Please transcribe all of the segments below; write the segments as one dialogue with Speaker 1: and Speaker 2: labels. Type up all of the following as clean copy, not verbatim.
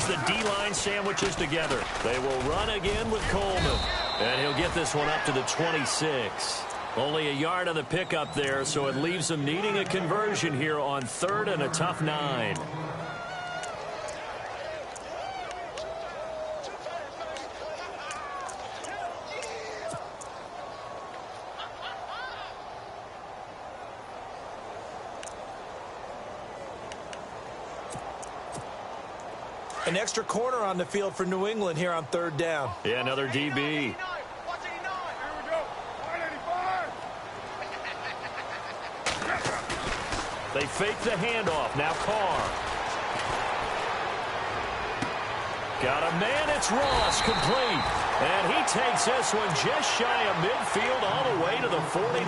Speaker 1: as the D-line sandwiches together. They will run again with Coleman. And he'll get this one up to the 26. Only a yard on the pickup there, so it leaves them needing a conversion here on 3rd and a tough 9.
Speaker 2: An extra corner on the field for New England here on 3rd down.
Speaker 1: Yeah, another DB. They fake the handoff. Now Carr. Got a man. It's Ross. Complete. And he takes this one just shy of midfield all the way to the 49.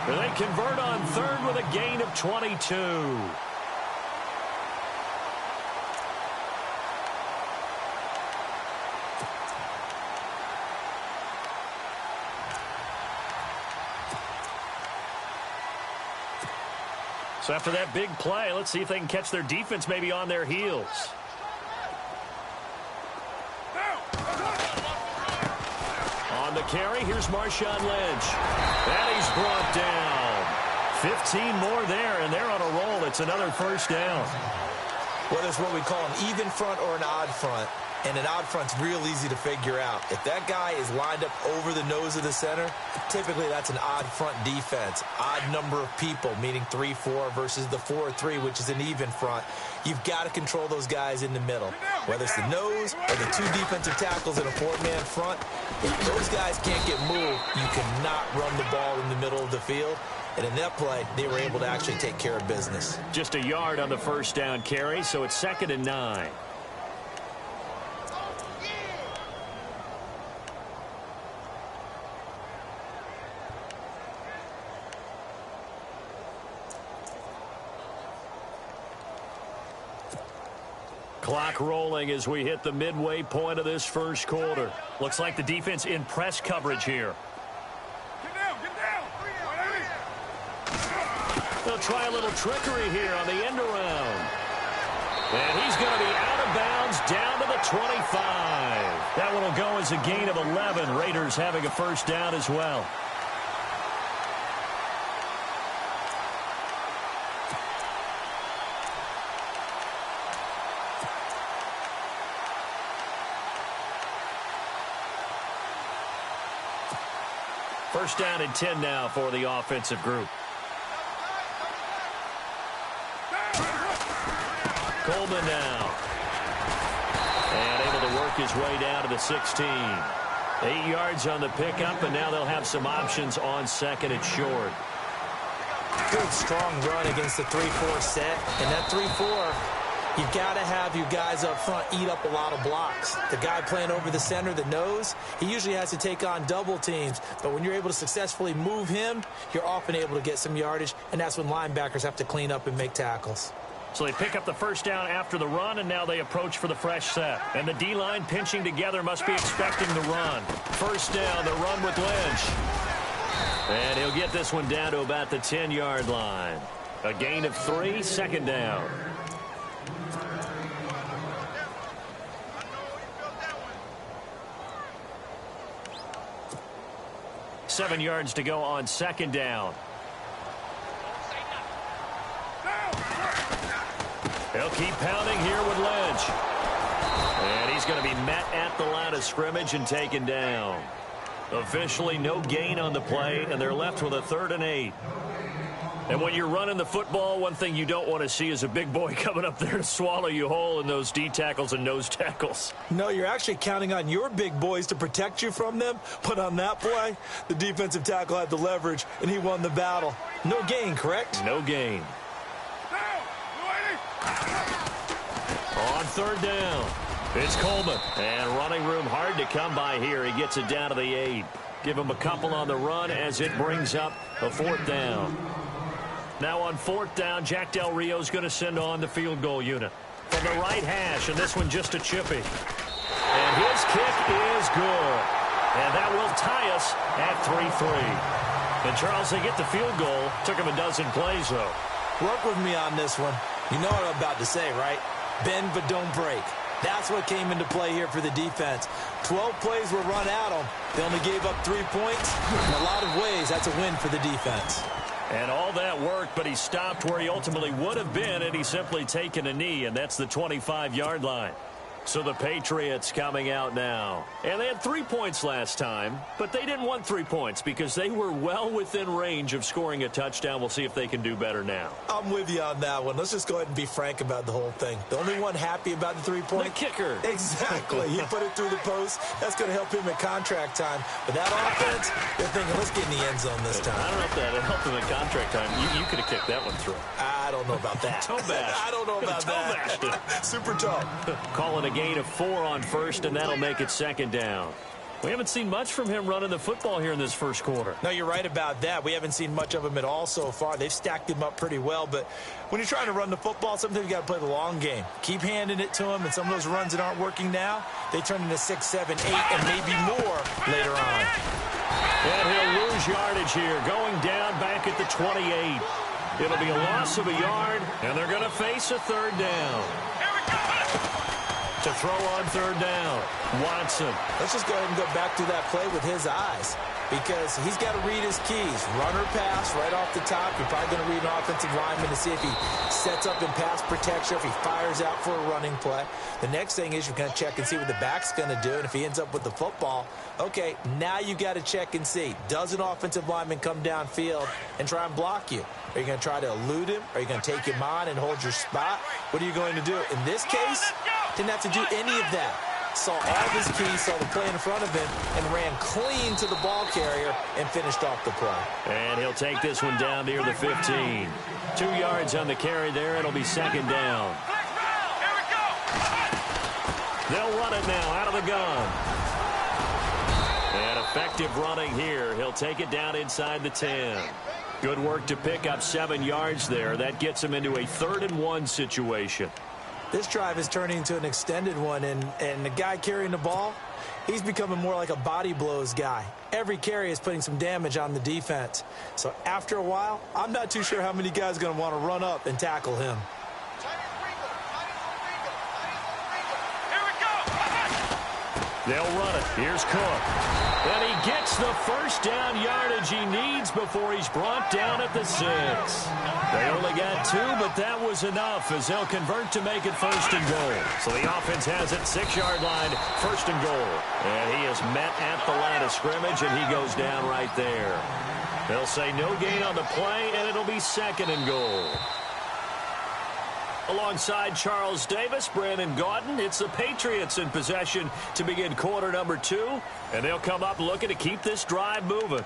Speaker 1: And they convert on 3rd with a gain of 22. So after that big play, let's see if they can catch their defense maybe on their heels. On the carry, here's Marshawn Lynch. And he's brought down. 15 more there, and they're on a roll. It's another first down.
Speaker 2: Whether it's what we call an even front or an odd front, and an odd front's real easy to figure out. If that guy is lined up over the nose of the center, typically that's an odd front defense. Odd number of people, meaning 3-4 versus the 4-3, which is an even front. You've got to control those guys in the middle. Whether it's the nose or the 2 defensive tackles in a 4-man front, if those guys can't get moved, you cannot run the ball in the middle of the field. And in that play, they were able to actually take care of business.
Speaker 1: Just a yard on the first down carry, so it's 2nd and 9. Clock rolling as we hit the midway point of this first quarter. Looks like the defense in press coverage here.
Speaker 3: Get down, get down.
Speaker 1: They'll try a little trickery here on the end around. And he's going to be out of bounds down to the 25. That one will go as a gain of 11. Raiders having a first down as well. First down and 10 now for the offensive group. Coleman now. And able to work his way down to the 16. 8 yards on the pickup, and now they'll have some options on 2nd and short.
Speaker 2: Good, strong run against the 3-4 set. And that 3-4, you've got to have your guys up front eat up a lot of blocks. The guy playing over the center, the nose, he usually has to take on double teams. But when you're able to successfully move him, you're often able to get some yardage, and that's when linebackers have to clean up and make tackles.
Speaker 1: So they pick up the first down after the run, and now they approach for the fresh set. And the D-line pinching together must be expecting the run. First down, the run with Lynch. And he'll get this one down to about the 10-yard line. A gain of 3, 2nd down. Seven yards to go on 2nd down. They'll keep pounding here with Lynch. And he's going to be met at the line of scrimmage and taken down. Officially no gain on the play, and they're left with a 3rd and 8. And when you're running the football, one thing you don't want to see is a big boy coming up there to swallow you whole in those D tackles and nose tackles.
Speaker 2: No, you're actually counting on your big boys to protect you from them. But on that play, the defensive tackle had the leverage, and he won the battle. No gain, correct?
Speaker 1: No gain. On 3rd down, it's Coleman. And running room hard to come by here. He gets it down to the 8. Give him a couple on the run as it brings up a 4th down. Now on 4th down, Jack Del Rio's going to send on the field goal unit. From the right hash, and this one just a chippy. And his kick is good. And that will tie us at 3-3. And Charles, they get the field goal. Took him a dozen plays, though.
Speaker 2: Work with me on this one. You know what I'm about to say, right? Bend but don't break. That's what came into play here for the defense. 12 plays were run at them. They only gave up 3 points. In a lot of ways, that's a win for the defense.
Speaker 1: And all that worked, but he stopped where he ultimately would have been, and he's simply taken a knee, and that's the 25-yard line. So the Patriots coming out now. And they had 3 points last time, but they didn't want 3 points because they were well within range of scoring a touchdown. We'll see if they can do better now.
Speaker 2: I'm with you on that one. Let's just go ahead and be frank about the whole thing. The only one happy about the 3-point?
Speaker 1: The kicker.
Speaker 2: Exactly. He put it through the post. That's going to help him at contract time. But that offense, they're thinking, let's get in the end zone this time.
Speaker 1: I don't know if that helped him at contract time. You could have kicked that one through.
Speaker 2: I don't know about that.
Speaker 1: Toe bash.
Speaker 2: I don't know about that. Super tough.
Speaker 1: Calling a gain of 4 on first, and that'll make it second down. We haven't seen much from him running the football here in this first quarter.
Speaker 2: No, you're right about that. We haven't seen much of him at all so far. They've stacked him up pretty well, but when you're trying to run the football, sometimes you got to play the long game. Keep handing it to him, and some of those runs that aren't working now, they turn into 6, 7, 8, and maybe more later on.
Speaker 1: And he'll lose yardage here, going down back at the 28. It'll be a loss of a yard, and they're going to face a third down. To throw on third down, Watson.
Speaker 2: Let's just go ahead and go back to that play with his eyes because he's got to read his keys. Run or pass right off the top. You're probably going to read an offensive lineman to see if he sets up in pass protection, if he fires out for a running play. The next thing is you're going to check and see what the back's going to do, and if he ends up with the football, okay, now you got to check and see. Does an offensive lineman come downfield and try and block you? Are you going to try to elude him? Are you going to take him on and hold your spot? What are you going to do? In this case, didn't have to do any of that. Saw all of his keys, saw the play in front of him, and ran clean to the ball carrier and finished off the play.
Speaker 1: And he'll take this one down near the 15. 2 yards on the carry there. It'll be second down. They'll run it now out of the gun. And effective running here. He'll take it down inside the 10. Good work to pick up 7 yards there. That gets him into a 3rd-and-1 situation.
Speaker 2: This drive is turning into an extended one, and the guy carrying the ball, he's becoming more like a body blows guy. Every carry is putting some damage on the defense. So after a while, I'm not too sure how many guys are going to want to run up and tackle him.
Speaker 1: They'll run it. Here's Cook. And he gets the first down yardage he needs before he's brought down at the 6. They only got 2, but that was enough as they'll convert to make it 1st and goal. So the offense has it 6-yard line, 1st and goal. And he is met at the line of scrimmage, and he goes down right there. They'll say no gain on the play, and it'll be 2nd and goal. Alongside Charles Davis, Brandon Gaudin, it's the Patriots in possession to begin quarter number 2, and they'll come up looking to keep this drive moving.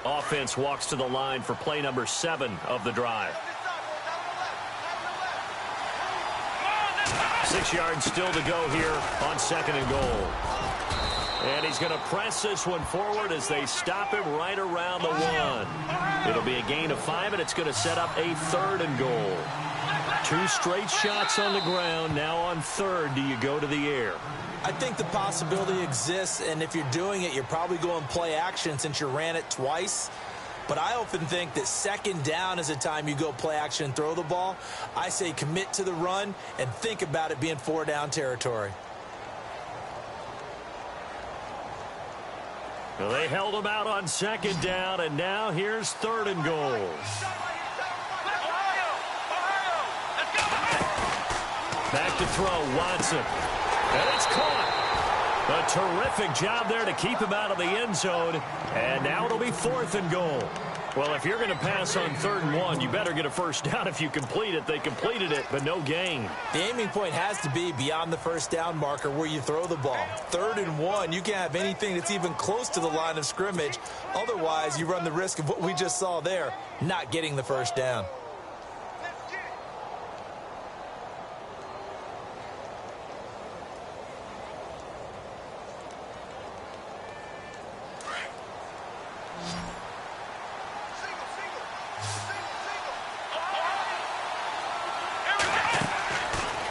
Speaker 1: Offense walks to the line for play number 7 of the drive. 6 yards still to go here on 2nd and goal. And he's going to press this one forward as they stop him right around the 1. It'll be a gain of 5, and it's going to set up a 3rd and goal. 2 straight shots on the ground. Now on 3rd, do you go to the air?
Speaker 2: I think the possibility exists, and if you're doing it, you're probably going play action since you ran it twice. But I often think that 2nd down is the time you go play action and throw the ball. I say commit to the run and think about it being 4-down territory.
Speaker 1: Well, they held him out on 2nd down, and now here's 3rd and goal. Back to throw, Watson. And it's caught. A terrific job there to keep him out of the end zone. And now it'll be 4th and goal. Well, if you're going to pass on 3rd and 1, you better get a 1st down if you complete it. They completed it, but no gain.
Speaker 2: The aiming point has to be beyond the 1st down marker where you throw the ball. 3rd and 1, you can't have anything that's even close to the line of scrimmage. Otherwise, you run the risk of what we just saw there, not getting the 1st down.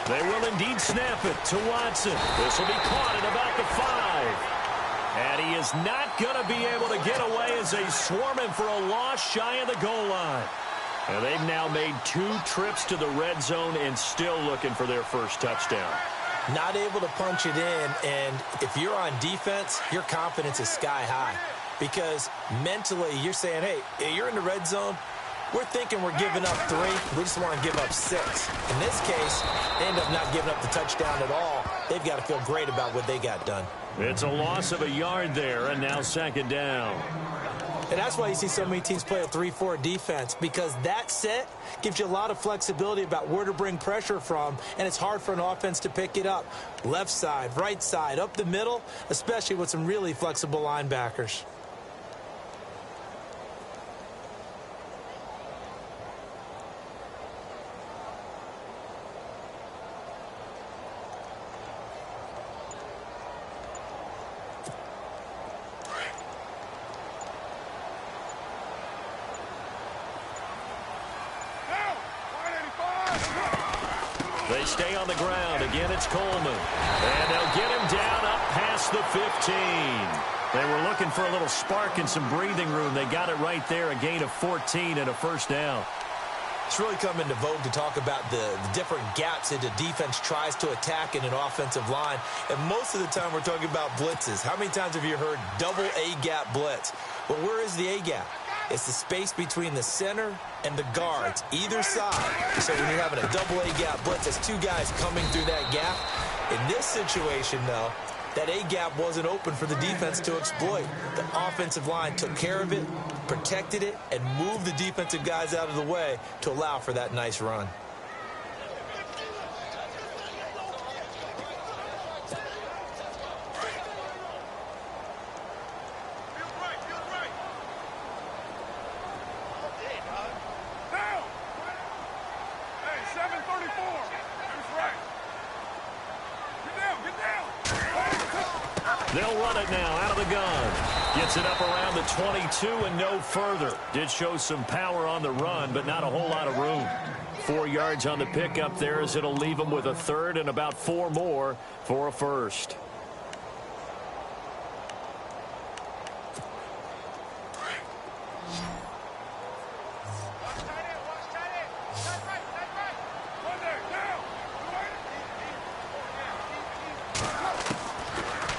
Speaker 2: They will indeed snap it to Watson. This will be caught at about the 5.
Speaker 1: And he is not going to be able to get away as they swarm him for a loss shy of the goal line. And they've now made 2 trips to the red zone and still looking for their first touchdown.
Speaker 2: Not able to punch it in, and if you're on defense, your confidence is sky high. Because mentally, you're saying, hey, you're in the red zone. We're thinking we're giving up 3. We just want to give up 6. In this case, they end up not giving up the touchdown at all. They've got to feel great about what they got done.
Speaker 1: It's a loss of a yard there, and now second down.
Speaker 2: And that's why you see so many teams play a 3-4 defense, because that set gives you a lot of flexibility about where to bring pressure from, and it's hard for an offense to pick it up. Left side, right side, up the middle, especially with some really flexible linebackers.
Speaker 1: They stay on the ground. Again, it's Coleman. And they'll get him down up past the 15. They were looking for a little spark and some breathing room. They got it right there, a gain of 14 and a first down.
Speaker 2: It's really come into vogue to talk about the different gaps that the defense tries to attack in an offensive line. And most of the time we're talking about blitzes. How many times have you heard double A-gap blitz? Well, where is the A-gap? It's the space between the center and the guards, either side. So when you're having a double A-gap blitz, it's 2 guys coming through that gap. In this situation, though, that A-gap wasn't open for the defense to exploit. The offensive line took care of it, protected it, and moved the defensive guys out of the way to allow for that nice run.
Speaker 1: They'll run it now out of the gun. Gets it up around the 22 and no further. Did show some power on the run, but not a whole lot of room. 4 yards on the pickup there as it'll leave them with a third and about 4 more for a first.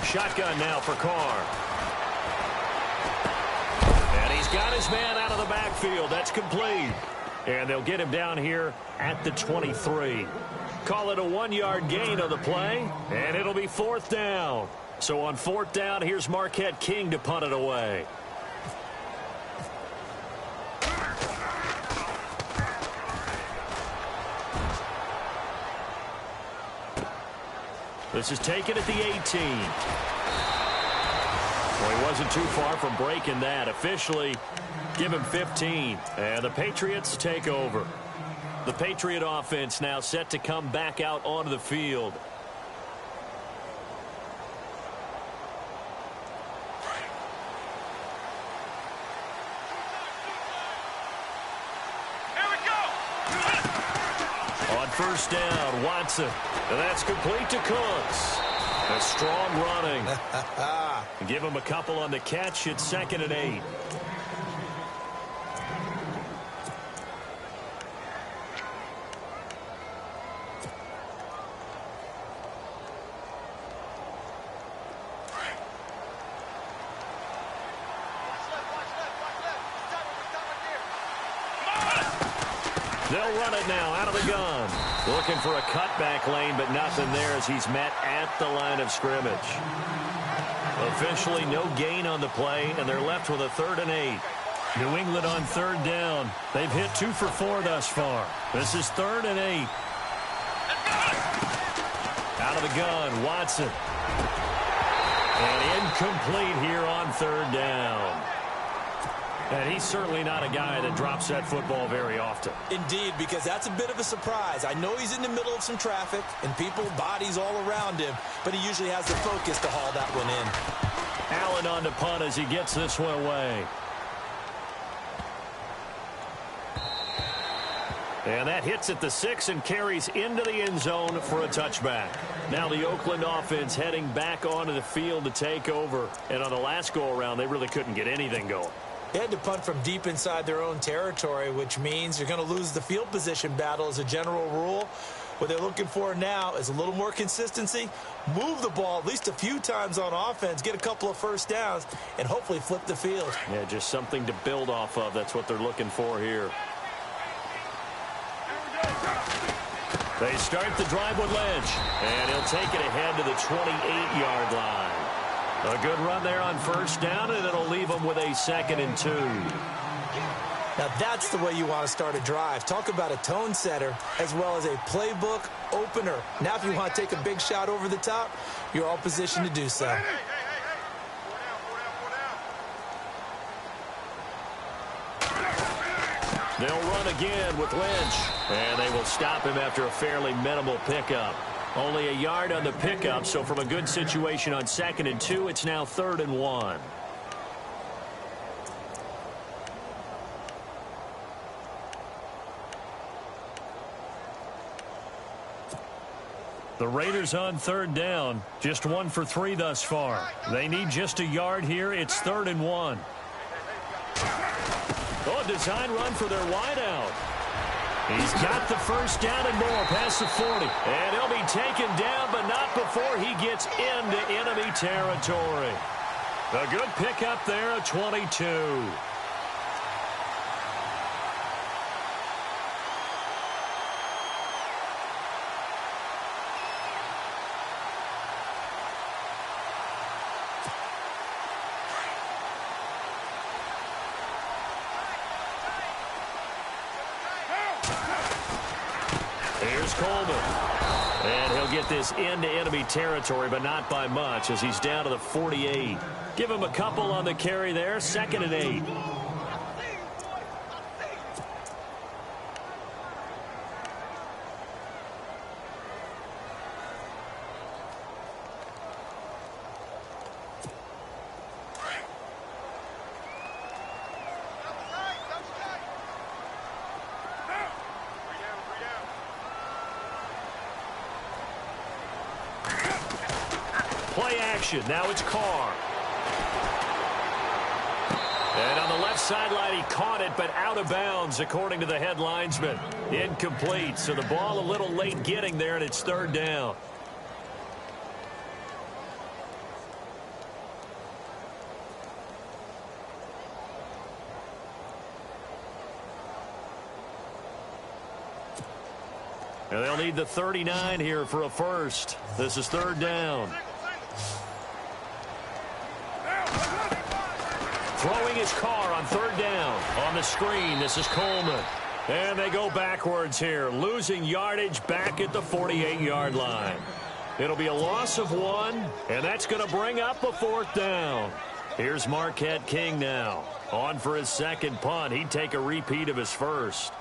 Speaker 1: Shotgun now for Carr. And he's got his man out of the backfield. That's complete. And they'll get him down here at the 23. Call it a 1-yard gain of the play, and it'll be 4th down. So on 4th down, here's Marquette King to punt it away. This is taken at the 18. Well, he wasn't too far from breaking that. Officially, give him 15. And the Patriots take over. The Patriot offense now set to come back out onto the field. First down, Watson. And that's complete to Cooks. A strong running. Give him a couple on the catch. It's 2nd and 8. They'll run it now out of the gun. Looking for a cutback lane, but nothing there as he's met at the line of scrimmage. Officially no gain on the play, and they're left with a 3rd and 8. New England on 3rd down. They've hit 2 for 4 thus far. This is 3rd and 8. Out of the gun, Watson. And incomplete here on 3rd down. And he's certainly not a guy that drops that football very often.
Speaker 2: Indeed, because that's a bit of a surprise. I know he's in the middle of some traffic and people, bodies all around him, but he usually has the focus to haul that one in.
Speaker 1: Allen on the punt as he gets this one away. And that hits at the 6 and carries into the end zone for a touchback. Now the Oakland offense heading back onto the field to take over. And on the last go-around, they really couldn't get anything going.
Speaker 2: They had to punt from deep inside their own territory, which means you're going to lose the field position battle as a general rule. What they're looking for now is a little more consistency, move the ball at least a few times on offense, get a couple of first downs, and hopefully flip the field.
Speaker 1: Yeah, just something to build off of. That's what they're looking for here. They start the drive with Lynch, and he'll take it ahead to the 28-yard line. A good run there on first down, and it'll leave them with a 2nd and 2.
Speaker 2: Now that's the way you want to start a drive. Talk about a tone setter as well as a playbook opener. Now if you want to take a big shot over the top, you're all positioned to do so.
Speaker 1: They'll run again with Lynch, and they will stop him after a fairly minimal pickup. Only a yard on the pickup, so from a good situation on 2nd and 2, it's now 3rd and 1. The Raiders on 3rd down, just 1 for 3 thus far. They need just a yard here. It's 3rd and 1. Oh, design run for their wideout. He's got the first down and more past the 40. And he'll be taken down, but not before he gets into enemy territory. A good pickup there, a 22. Here's Coleman. And he'll get this into enemy territory, but not by much as he's down to the 48. Give him a couple on the carry there, 2nd and 8. Play action. Now it's Carr. And on the left sideline, he caught it, but out of bounds, according to the head linesman. Incomplete. So the ball a little late getting there, and it's 3rd down. And they'll need the 39 here for a first. This is 3rd down. Throwing his Carr on 3rd down. On the screen, this is Coleman. And they go backwards here, losing yardage back at the 48-yard line. It'll be a loss of 1, and that's going to bring up a 4th down. Here's Marquette King now. On for his 2nd punt. He'd take a repeat of his first.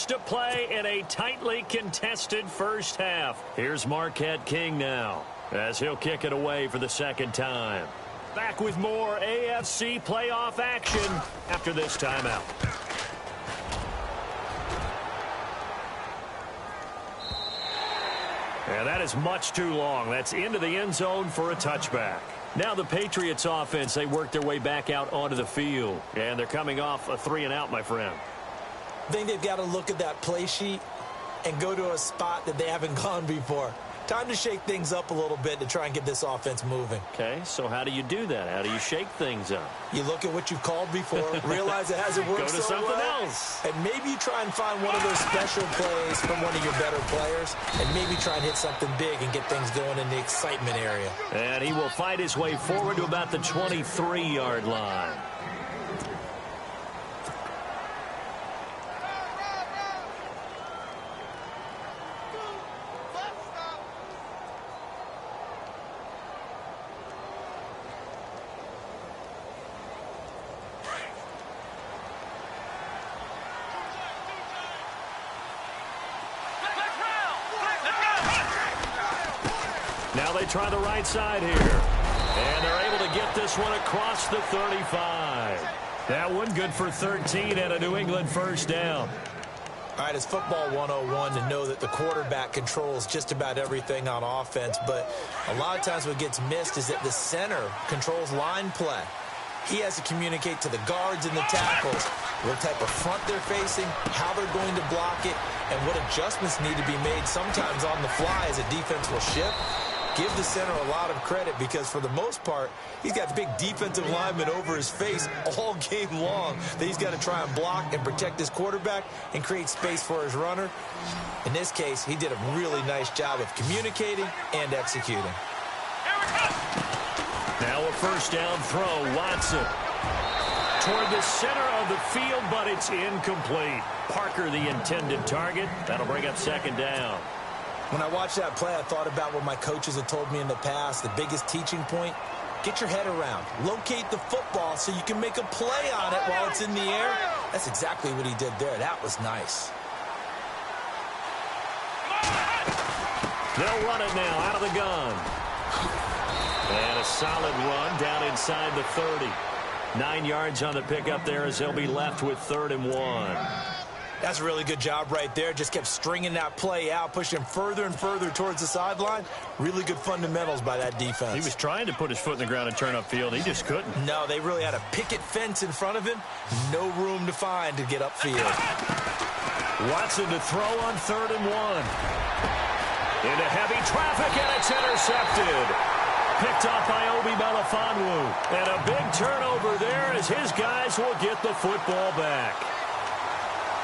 Speaker 1: To play in a tightly contested first half. Here's Marquette King now as he'll kick it away for the 2nd time. Back with more AFC playoff action after this timeout. And that is much too long. That's into the end zone for a touchback. Now the Patriots offense, they work their way back out onto the field. And they're coming off a 3-and-out, my friend.
Speaker 2: I think they've got to look at that play sheet and go to a spot that they haven't gone before. Time to shake things up a little bit to try and get this offense moving.
Speaker 1: Okay, so how do you do that? How do you shake things up?
Speaker 2: You look at what you've called before, realize it hasn't worked
Speaker 1: so well. Go to something else.
Speaker 2: And maybe you try and find one of those special plays from one of your better players, and maybe try and hit something big and get things going in the excitement area.
Speaker 1: And he will fight his way forward to about the 23-yard line. Now they try the right side here. And they're able to get this this one across the 35. That one good for 13 and a New England first down.
Speaker 2: All right, it's football 101 to know that the quarterback controls just about everything on offense, but a lot of times what gets missed is that the center controls line play. He has to communicate to the guards and the tackles what type of front they're facing, how they're going to block it, and what adjustments need to be made sometimes on the fly as a defense will shift. Give the center a lot of credit because, for the most part, he's got big defensive linemen over his face all game long that he's got to try and block and protect his quarterback and create space for his runner. In this case, he did a really nice job of communicating and executing.
Speaker 1: Now a first down throw. Watson toward the center of the field, but it's incomplete. Parker, the intended target. That'll bring up second down.
Speaker 2: When I watched that play, I thought about what my coaches had told me in the past. The biggest teaching point, get your head around. Locate the football so you can make a play on it while it's in the air. That's exactly what he did there. That was nice.
Speaker 1: They'll run it now out of the gun. And a solid run down inside the 30. 9 yards on the pickup there as they'll be left with 3rd and 1.
Speaker 2: That's a really good job right there. Just kept stringing that play out, pushing him further and further towards the sideline. Really good fundamentals by that defense.
Speaker 1: He was trying to put his foot in the ground and turn upfield. He just couldn't.
Speaker 2: No, they really had a picket fence in front of him. No room to find to get upfield.
Speaker 1: Watson to throw on 3rd and 1. Into heavy traffic, and it's intercepted. Picked off by Obi Melifonwu. And a big turnover there as his guys will get the football back.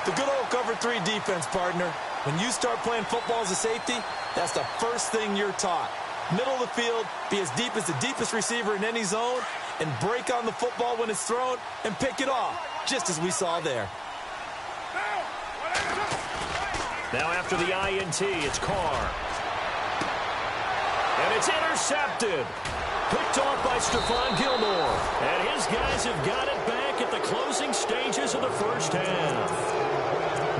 Speaker 2: The good old cover 3 defense, partner. When you start playing football as a safety, that's the first thing you're taught. Middle of the field, be as deep as the deepest receiver in any zone, and break on the football when it's thrown and pick it off, just as we saw there.
Speaker 1: Now after the INT, it's Carr. And it's intercepted. Picked off by Stephon Gilmore. And his guys have got it back at the closing stages of the first half.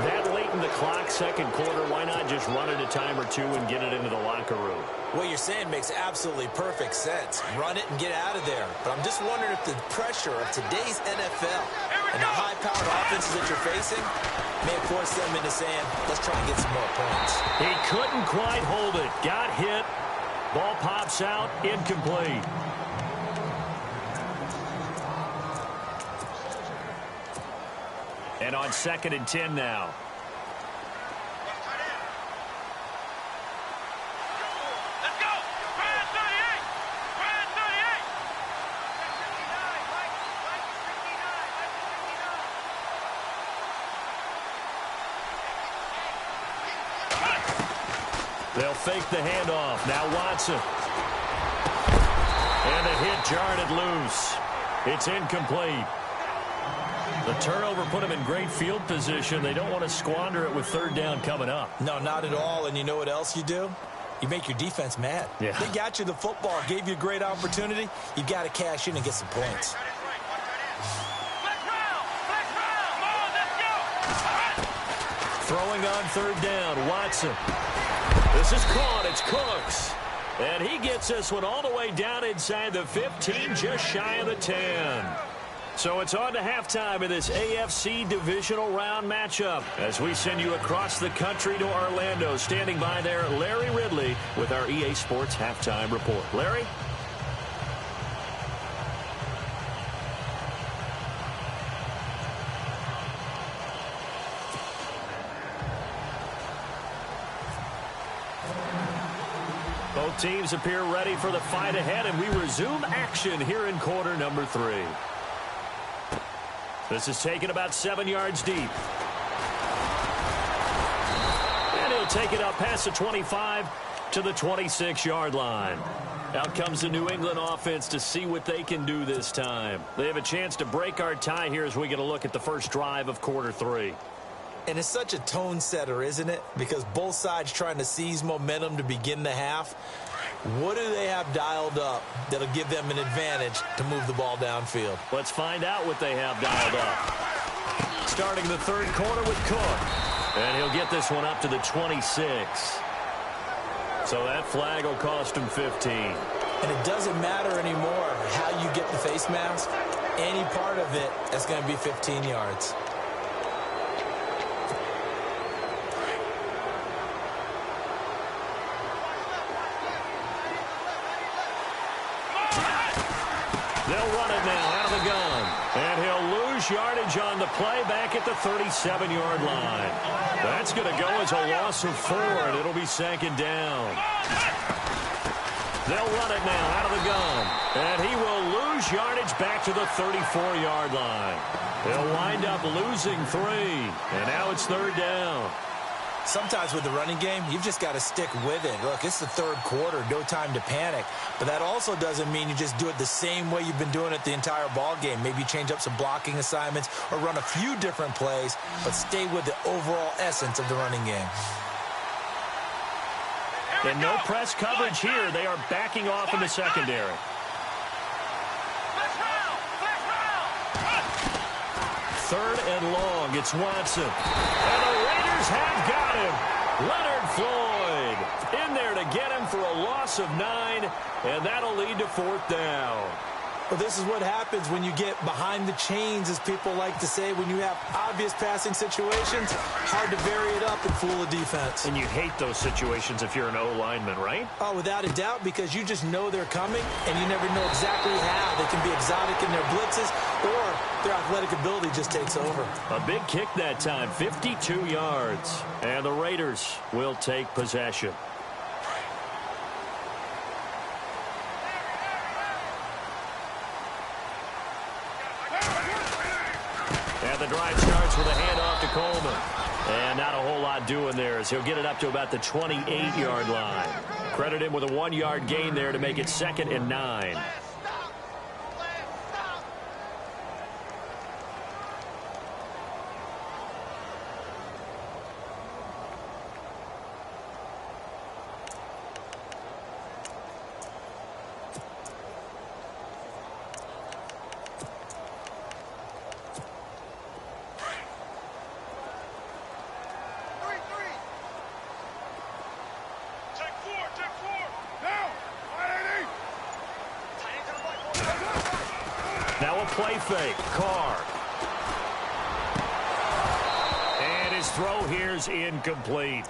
Speaker 1: That late in the clock, second quarter, why not just run it a time or two and get it into the locker room?
Speaker 2: What you're saying makes absolutely perfect sense. Run it and get out of there. But I'm just wondering if the pressure of today's NFL and the high-powered offenses that you're facing may have forced them into saying, let's try and get some more points.
Speaker 1: He couldn't quite hold it. Got hit. Ball pops out. Incomplete. And on 2nd and 10 now.
Speaker 3: Let's go! Brad 38! Brad 38!
Speaker 1: They'll fake the handoff. Now Watson. And the hit jarred it loose. It's incomplete. The turnover put him in great field position. They don't want to squander it with 3rd down coming up.
Speaker 2: No, not at all. And you know what else you do? You make your defense mad.
Speaker 1: Yeah.
Speaker 2: They got you the football, gave you a great opportunity. You've got to cash in and get some points.
Speaker 1: Throwing on 3rd down, Watson. This is caught. It's Cooks. And he gets this one all the way down inside the 15, just shy of the 10. So it's on to halftime in this AFC divisional round matchup as we send you across the country to Orlando. Standing by there, Larry Ridley with our EA Sports Halftime Report. Larry? Both teams appear ready for the fight ahead, and we resume action here in quarter number 3. This is taken about 7 yards deep. And he'll take it up past the 25 to the 26-yard line. Out comes the New England offense to see what they can do this time. They have a chance to break our tie here as we get a look at the first drive of quarter 3.
Speaker 2: And it's such a tone setter, isn't it? Because both sides trying to seize momentum to begin the half. What do they have dialed up that'll give them an advantage to move the ball downfield?
Speaker 1: Let's find out what they have dialed up. Starting the 3rd quarter with Cook. And he'll get this one up to the 26. So that flag will cost him 15.
Speaker 2: And it doesn't matter anymore how you get the face mask, any part of it, that's going to be 15 yards.
Speaker 1: They'll run it now out of the gun. And he'll lose yardage on the play back at the 37-yard line. That's going to go as a loss of 4, and it'll be second down. They'll run it now out of the gun. And he will lose yardage back to the 34-yard line. He'll wind up losing 3. And now it's third down.
Speaker 2: Sometimes with the running game, you've just got to stick with it. Look, it's the third quarter, no time to panic. But that also doesn't mean you just do it the same way you've been doing it the entire ball game. Maybe change up some blocking assignments or run a few different plays, but stay with the overall essence of the running game.
Speaker 1: And no press coverage here. They are backing off in the secondary. Third and long. It's Watson. And the Raiders have got him. Leonard Floyd in there to get him for a loss of 9, and that'll lead to fourth down.
Speaker 2: Well, this is what happens when you get behind the chains, as people like to say. When you have obvious passing situations, hard to vary it up and fool a defense.
Speaker 1: And you hate those situations if you're an O-lineman, right?
Speaker 2: Oh, without a doubt, because you just know they're coming, and you never know exactly how. They can be exotic in their blitzes, or their athletic ability just takes over.
Speaker 1: A big kick that time, 52 yards. And the Raiders will take possession. And the drive starts with a handoff to Coleman. And not a whole lot doing there as he'll get it up to about the 28-yard line. Credit him with a 1-yard gain there to make it 2nd and 9. Now a play fake. Carr. And his throw here's incomplete.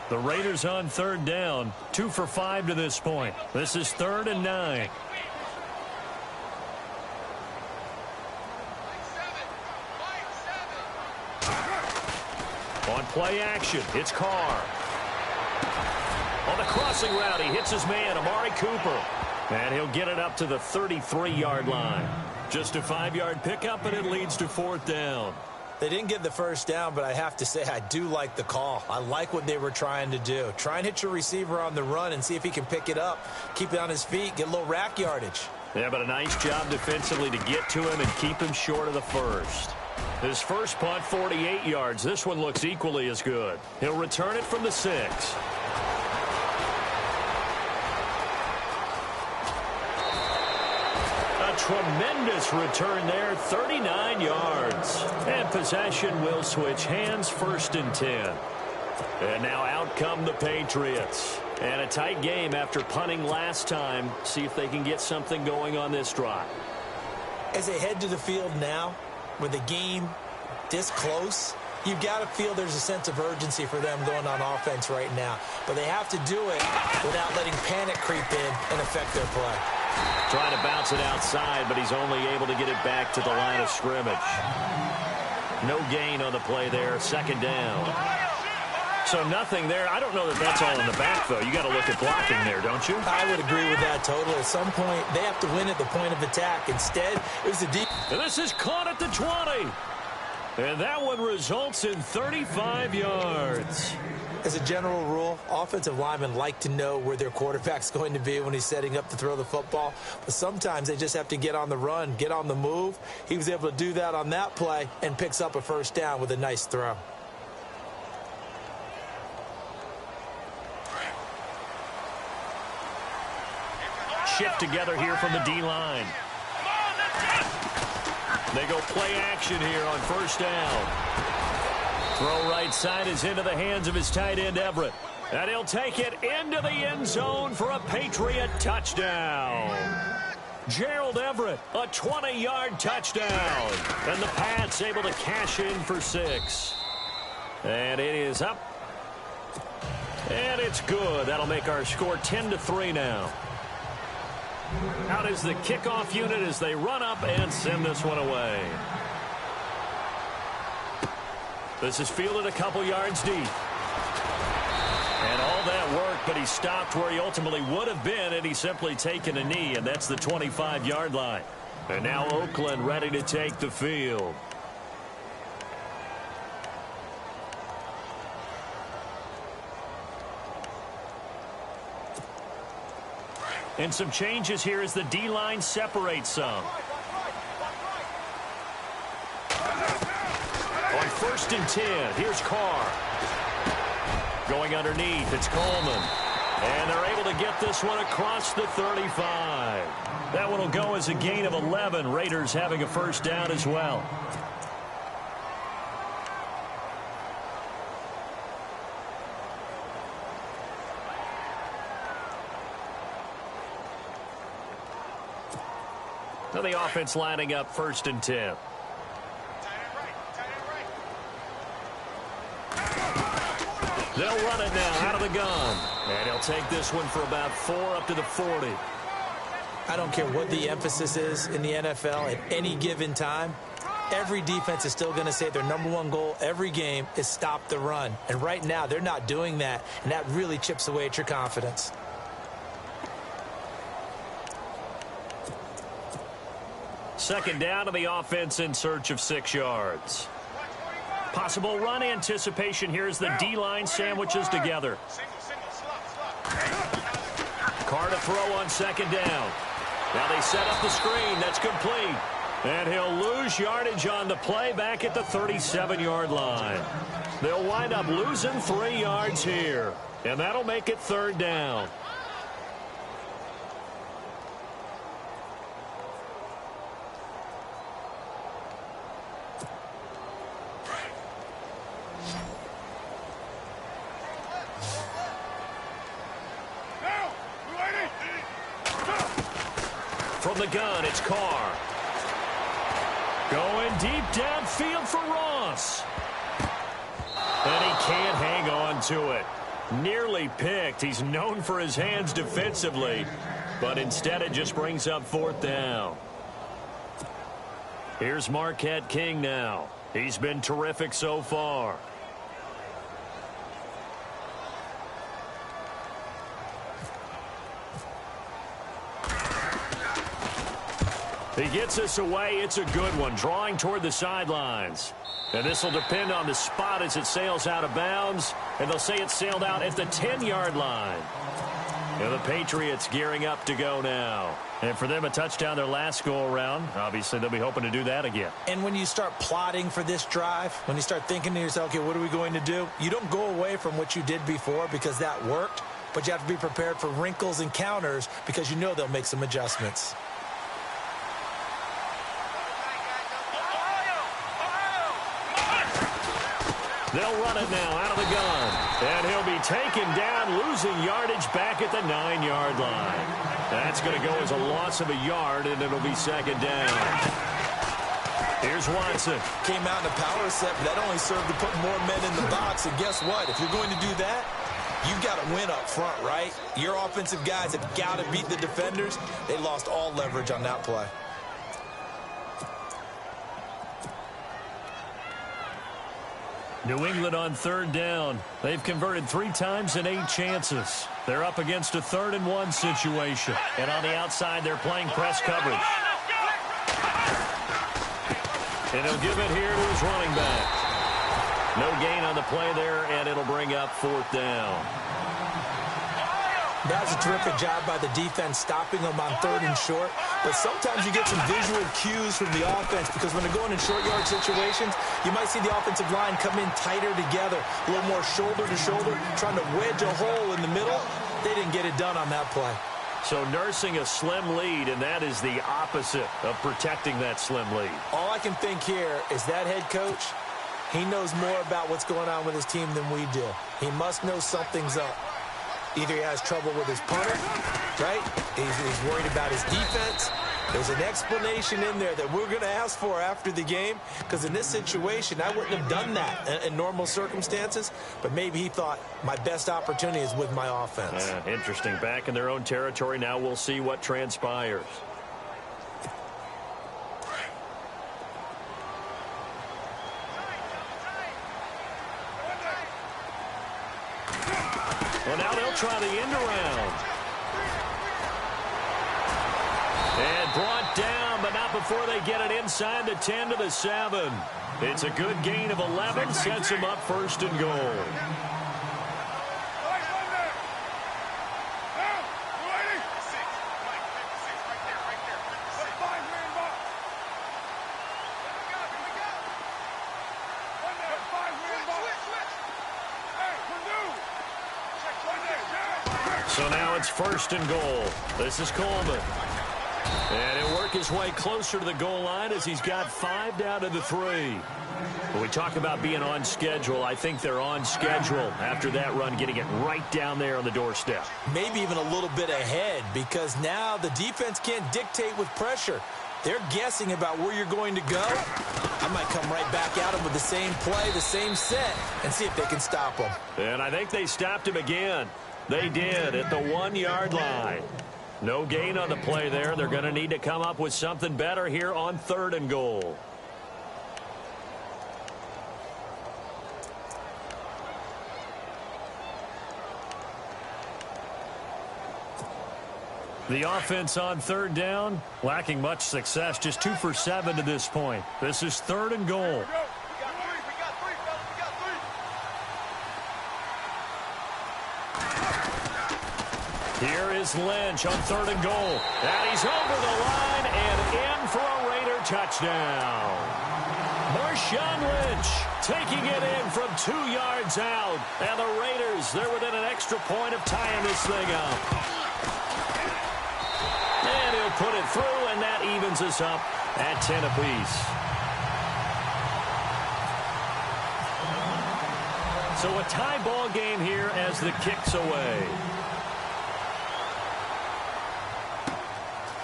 Speaker 1: The Raiders on third down, 2 for 5 to this point. This is 3rd and 9. On play action, it's Carr. On the crossing route, he hits his man, Amari Cooper. And he'll get it up to the 33-yard line. Just a 5-yard pickup, and it leads to 4th down.
Speaker 2: They didn't get the first down, but I have to say I do like the call. I like what they were trying to do. Try and hit your receiver on the run and see if he can pick it up. Keep it on his feet, get a little rack yardage.
Speaker 1: Yeah, but a nice job defensively to get to him and keep him short of the first. His first punt, 48 yards. This one looks equally as good. He'll return it from the 6. Tremendous return there, 39 yards. And possession will switch hands, 1st and 10. And now out come the Patriots. And a tight game after punting last time. See if they can get something going on this drive.
Speaker 2: As they head to the field now, with the game this close, you've got to feel there's a sense of urgency for them going on offense right now. But they have to do it without letting panic creep in and affect their play.
Speaker 1: Trying to bounce it outside, but he's only able to get it back to the line of scrimmage. No gain on the play there, 2nd down. So nothing there. I don't know that that's all in the back, though. You got to look at blocking there, don't you?
Speaker 2: I would agree with that totally. At some point, they have to win at the point of attack. Instead, it was the deep.
Speaker 1: And this is caught at the 20. And that one results in 35 yards.
Speaker 2: As a general rule, offensive linemen like to know where their quarterback's going to be when he's setting up to throw the football. But sometimes they just have to get on the run, get on the move. He was able to do that on that play and picks up a 1st down with a nice throw.
Speaker 1: shift together here from the D-line. They go play action here on first down. Throw right side is into the hands of his tight end, Everett. And he'll take it into the end zone for a Patriot touchdown. Gerald Everett, a 20-yard touchdown. And the Pats able to cash in for 6. And it is up. And it's good. That'll make our score 10-3 now. Out is the kickoff unit as they run up and send this one away. This is fielded a couple yards deep. And all that work, but he stopped where he ultimately would have been had he simply taken a knee, and that's the 25-yard line. And now Oakland ready to take the field. And some changes here as the D-line separates some. On 1st and 10, here's Carr. Going underneath, it's Coleman. And they're able to get this one across the 35. That one will go as a gain of 11. Raiders having a first down as well. Now the offense lining up 1st and 10. They'll run it now out of the gun. And he'll take this one for about 4 up to the 40.
Speaker 2: I don't care what the emphasis is in the NFL at any given time. Every defense is still going to say their #1 goal every game is stop the run. And right now they're not doing that, and that really chips away at your confidence.
Speaker 1: Second down to the offense in search of 6 yards. Possible run anticipation here as the D-line sandwiches together. Carr to throw on 2nd down. Now they set up the screen. That's complete. And he'll lose yardage on the play back at the 37-yard line. They'll wind up losing 3 yards here. And that'll make it 3rd down. From the gun, it's Carr. Going deep downfield for Ross. And he can't hang on to it. Nearly picked. He's known for his hands defensively. But instead it just brings up 4th down. Here's Marquette King now. He's been terrific so far. He gets us away. It's a good one. Drawing toward the sidelines. And this will depend on the spot as it sails out of bounds. And they'll say it sailed out at the 10-yard line. And the Patriots gearing up to go now. And for them, a touchdown their last go-around. Obviously, they'll be hoping to do that again.
Speaker 2: And when you start plotting for this drive, when you start thinking to yourself, okay, what are we going to do? You don't go away from what you did before because that worked. But you have to be prepared for wrinkles and counters because you know they'll make some adjustments.
Speaker 1: They'll run it now out of the gun. And he'll be taken down, losing yardage back at the 9-yard line. That's going to go as a loss of a yard, and it'll be 2nd down. Here's Watson.
Speaker 2: Came out in a power set, but that only served to put more men in the box. And guess what? If you're going to do that, you've got to win up front, right? Your offensive guys have got to beat the defenders. They lost all leverage on that play.
Speaker 1: New England on 3rd down. They've converted 3 times in 8 chances. They're up against a 3rd and 1 situation. And on the outside, they're playing press coverage. And he'll give it here to his running back. No gain on the play there, and it'll bring up 4th down.
Speaker 2: That was a terrific job by the defense stopping them on 3rd and short. But sometimes you get some visual cues from the offense because when they're going in short yard situations, you might see the offensive line come in tighter together, a little more shoulder to shoulder, trying to wedge a hole in the middle. They didn't get it done on that play.
Speaker 1: So nursing a slim lead, and that is the opposite of protecting that slim lead.
Speaker 2: All I can think here is that head coach, he knows more about what's going on with his team than we do. He must know something's up. Either he has trouble with his punter, right? He's worried about his defense. There's an explanation in there that we're going to ask for after the game, because in this situation, I wouldn't have done that in normal circumstances, but maybe he thought my best opportunity is with my offense.
Speaker 1: Interesting. Back in their own territory. Now we'll see what transpires. Well, now they'll try the end around. And brought down, but not before they get it inside the 10 to the 7. It's a good gain of 11, sets them up first and goal. So now it's first and goal. This is Coleman. And he'll work his way closer to the goal line as he's got 5 down to the 3. When we talk about being on schedule, I think they're on schedule after that run, getting it right down there on the doorstep.
Speaker 2: Maybe even a little bit ahead, because now the defense can't dictate with pressure. They're guessing about where you're going to go. I might come right back at them with the same play, the same set, and see if they can stop them.
Speaker 1: And I think they stopped him again. They did at the 1-yard line. No gain on the play there. They're going to need to come up with something better here on 3rd and goal. The offense on 3rd down, lacking much success, just 2 for 7 to this point. This is 3rd and goal. Here is Lynch on 3rd and goal. And he's over the line and in for a Raider touchdown. Marshawn Lynch taking it in from 2 yards out. And the Raiders, they're within an extra point of tying this thing up. And he'll put it through, and that evens us up at 10 apiece. So a tie ball game here as the kick's away.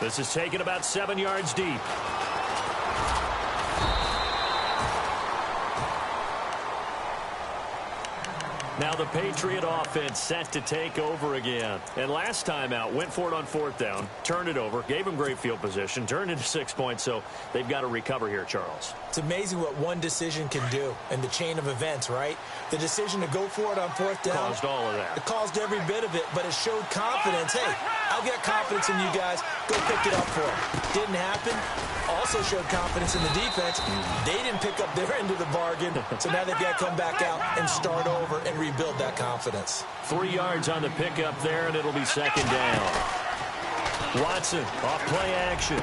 Speaker 1: This is taken about 7 yards deep. Now the Patriot offense set to take over again. And last time out, went for it on 4th down, turned it over, gave them great field position, turned into 6 points, so they've got to recover here, Charles.
Speaker 2: It's amazing what one decision can do in the chain of events, right? The decision to go for it on 4th down.
Speaker 1: Caused all of that.
Speaker 2: It caused every bit of it, but it showed confidence. Hey, I've got confidence in you guys. Go pick it up for them. Didn't happen. Also showed confidence in the defense. They didn't pick up their end of the bargain, so now they've got to come back out and start over and rebuild that confidence.
Speaker 1: 3 yards on the pickup there, and it'll be 2nd down. Watson off play action.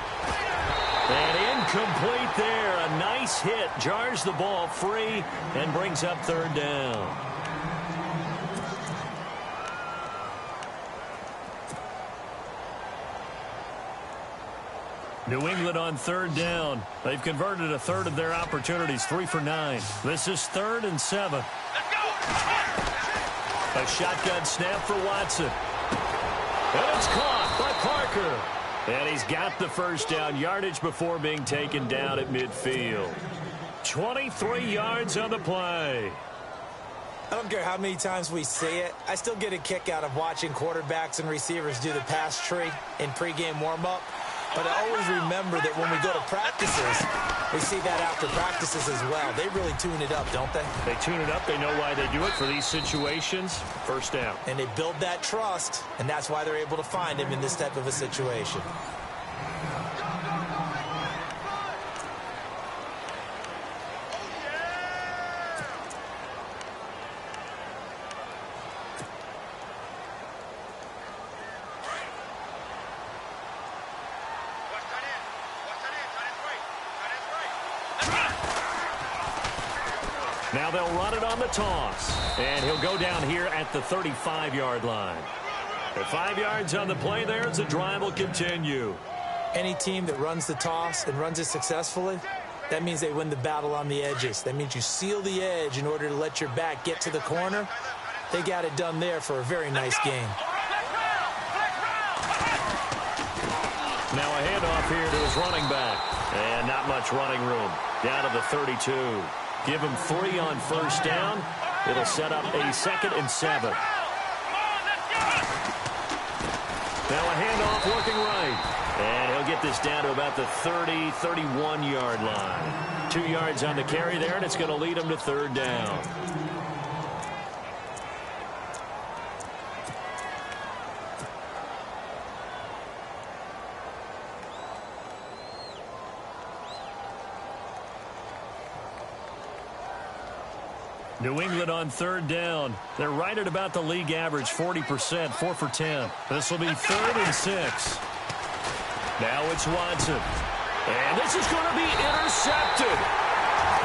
Speaker 1: And incomplete there. A nice hit. Jars the ball free and brings up 3rd down. New England on 3rd down. They've converted a third of their opportunities, 3 for 9. This is 3rd and 7. A shotgun snap for Watson. And it's caught by Parker. And he's got the first down, yardage before being taken down at midfield. 23 yards on the play.
Speaker 2: I don't care how many times we see it. I still get a kick out of watching quarterbacks and receivers do the pass tree in pregame warm-up. But I always remember that when we go to practices, we see that after practices as well. They really tune it up, don't they?
Speaker 1: They tune it up. They know why they do it for these situations. First down.
Speaker 2: And they build that trust, and that's why they're able to find him in this type of a situation.
Speaker 1: Now they'll run it on the toss. And he'll go down here at the 35-yard line. At 5 yards on the play there as the drive will continue.
Speaker 2: Any team that runs the toss and runs it successfully, that means they win the battle on the edges. That means you seal the edge in order to let your back get to the corner. They got it done there for a very nice game.
Speaker 1: Now a handoff here to his running back. And not much running room. Down to the 32. Give him 3 on first down. It'll set up a 2nd and 7. Now a handoff working right. And he'll get this down to about the 30, 31-yard line. 2 yards on the carry there, and it's going to lead him to 3rd down. New England on 3rd down. They're right at about the league average, 40%, 4 for 10. This will be 3rd and 6. Now it's Watson. And this is going to be intercepted.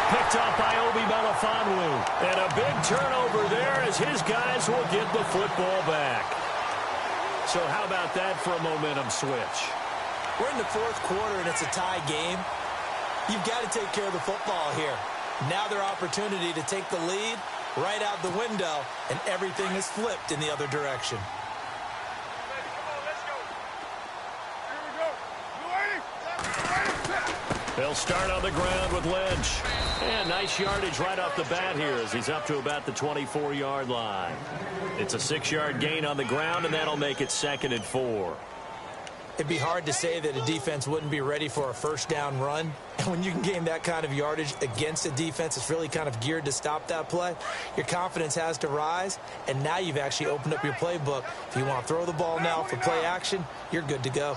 Speaker 1: Picked up by Obi Melifonwu. And a big turnover there as his guys will get the football back. So how about that for a momentum switch?
Speaker 2: We're in the 4th quarter and it's a tie game. You've got to take care of the football here. Now their opportunity to take the lead right out the window, and everything is flipped in the other direction.
Speaker 1: They'll start on the ground with Lynch. And nice yardage right off the bat here as he's up to about the 24-yard line. It's a 6-yard gain on the ground, and that'll make it 2nd and 4.
Speaker 2: It'd be hard to say that a defense wouldn't be ready for a first down run. And when you can gain that kind of yardage against a defense that's really kind of geared to stop that play, your confidence has to rise, and now you've actually opened up your playbook. If you want to throw the ball now for play action, you're good to go.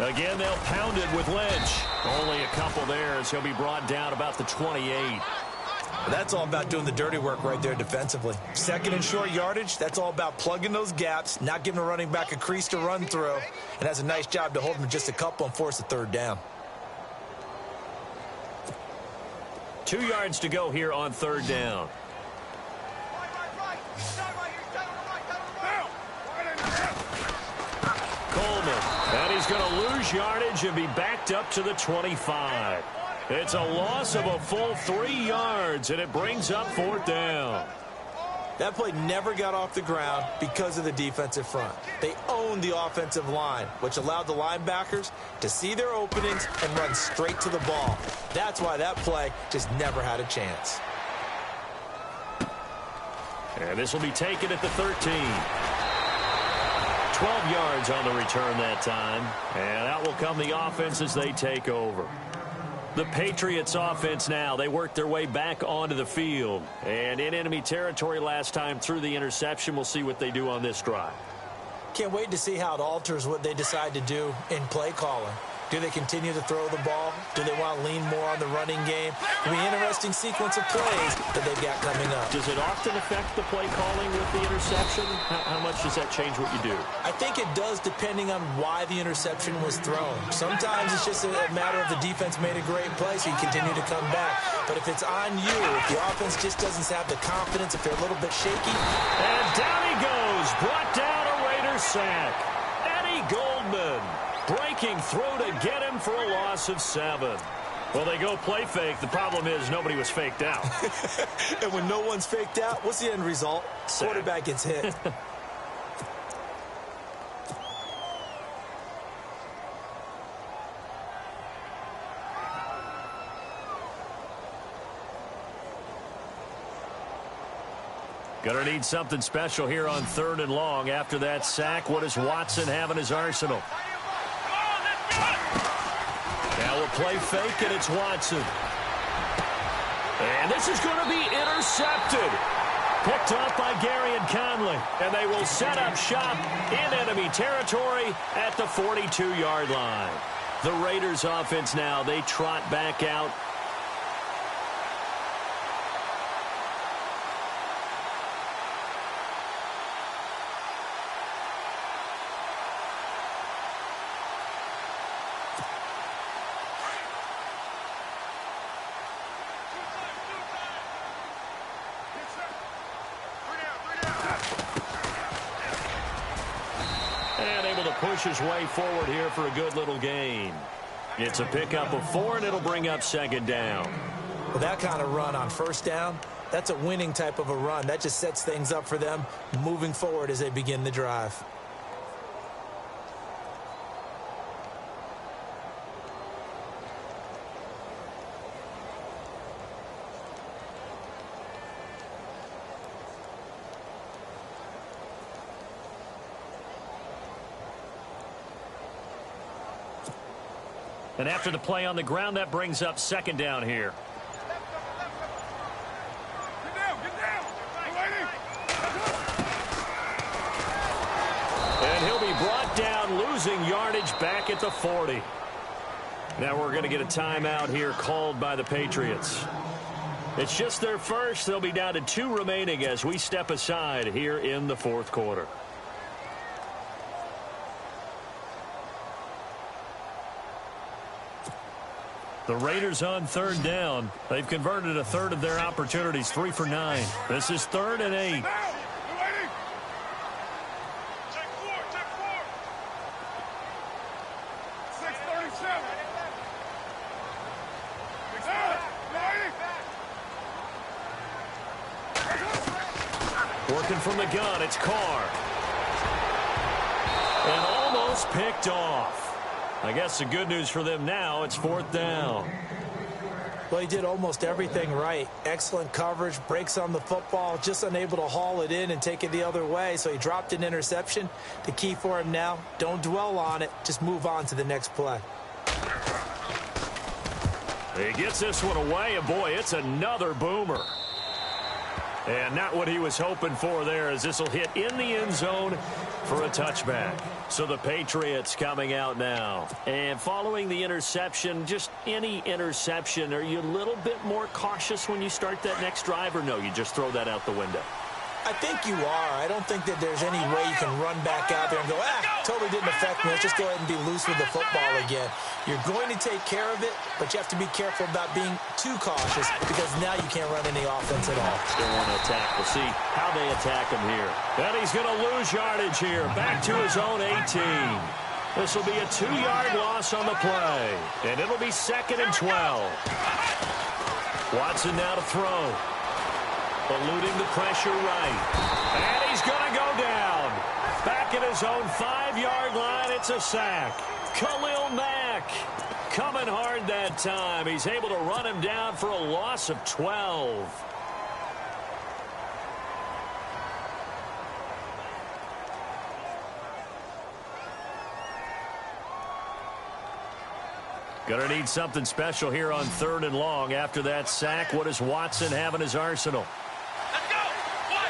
Speaker 1: Again, they'll pound it with Lynch. Only a couple there as he'll be brought down about the 28.
Speaker 2: That's all about doing the dirty work right there defensively. 2nd and short yardage, that's all about plugging those gaps, not giving a running back a crease to run through, and has a nice job to hold him just a couple and force a 3rd down.
Speaker 1: 2 yards to go here on 3rd down. Coleman. And he's going to lose yardage and be backed up to the 25. It's a loss of a full 3 yards, and it brings up 4th down.
Speaker 2: That play never got off the ground because of the defensive front. They owned the offensive line, which allowed the linebackers to see their openings and run straight to the ball. That's why that play just never had a chance.
Speaker 1: And this will be taken at the 13. 12 yards on the return that time. And out will come the offense as they take over. The Patriots offense now, they work their way back onto the field. And in enemy territory last time through the interception. We'll see what they do on this drive.
Speaker 2: Can't wait to see how it alters what they decide to do in play calling. Do they continue to throw the ball? Do they want to lean more on the running game? It'll be an interesting sequence of plays that they've got coming up.
Speaker 1: Does it often affect the play calling with the interception? How much does that change what you do?
Speaker 2: I think it does depending on why the interception was thrown. Sometimes it's just a matter of the defense made a great play, so you continue to come back. But if it's on you, if the offense just doesn't have the confidence, if they're a little bit shaky.
Speaker 1: And down he goes. Brought down a Raider sack. Eddie Goldman. Breaking through to get him for a loss of 7. Well, they go play fake. The problem is nobody was faked out.
Speaker 2: And when no one's faked out, what's the end result?
Speaker 1: Sack.
Speaker 2: Quarterback gets hit.
Speaker 1: Gonna need something special here on 3rd and long. After that sack, what does Watson have in his arsenal? Now we'll play fake, and it's Watson. And this is going to be intercepted. Picked off by Gary and Conley. And they will set up shop in enemy territory at the 42-yard line. The Raiders offense now, they trot back out. push his way forward here for a good little gain. It's a pickup of 4, and it'll bring up second down.
Speaker 2: Well, that kind of run on first down, that's a winning type of a run. That just sets things up for them moving forward as they begin the drive.
Speaker 1: And after the play on the ground, that brings up second down here. And he'll be brought down, losing yardage back at the 40. Now we're going to get a timeout here called by the Patriots. It's just their first. They'll be down to 2 remaining as we step aside here in the fourth quarter. The Raiders on third down. They've converted a third of their opportunities, 3 for 9. This is 3rd and 8.
Speaker 3: Take 4, take 4. 637.
Speaker 1: Working from the gun, it's Carr. And almost picked off. I guess the good news for them now, it's 4th down.
Speaker 2: Well, he did almost everything right. Excellent coverage, breaks on the football, just unable to haul it in and take it the other way, so he dropped an interception. The key for him now, don't dwell on it, just move on to the next play.
Speaker 1: He gets this one away, and boy, it's another boomer. And not what he was hoping for there, as this will hit in the end zone for a touchback. So the Patriots coming out now. And following the interception, just any interception, are you a little bit more cautious when you start that next drive, or no, you just throw that out the window?
Speaker 2: I think you are. I don't think that there's any way you can run back out there and go, totally didn't affect me. Let's just go ahead and be loose with the football again. You're going to take care of it, but you have to be careful about being too cautious because now you can't run any offense at all.
Speaker 1: Still want to attack. We'll see how they attack him here. And he's going to lose yardage here. Back to his own 18. This will be a 2-yard loss on the play. And it'll be 2nd and 12. Watson now to throw. Eluding the pressure right. And he's going to go down. Back at his own 5-yard line, it's a sack. Khalil Mack coming hard that time. He's able to run him down for a loss of 12. Gonna need something special here on 3rd and long. After that sack, what does Watson have in his arsenal?
Speaker 3: Let's go. 1, 2,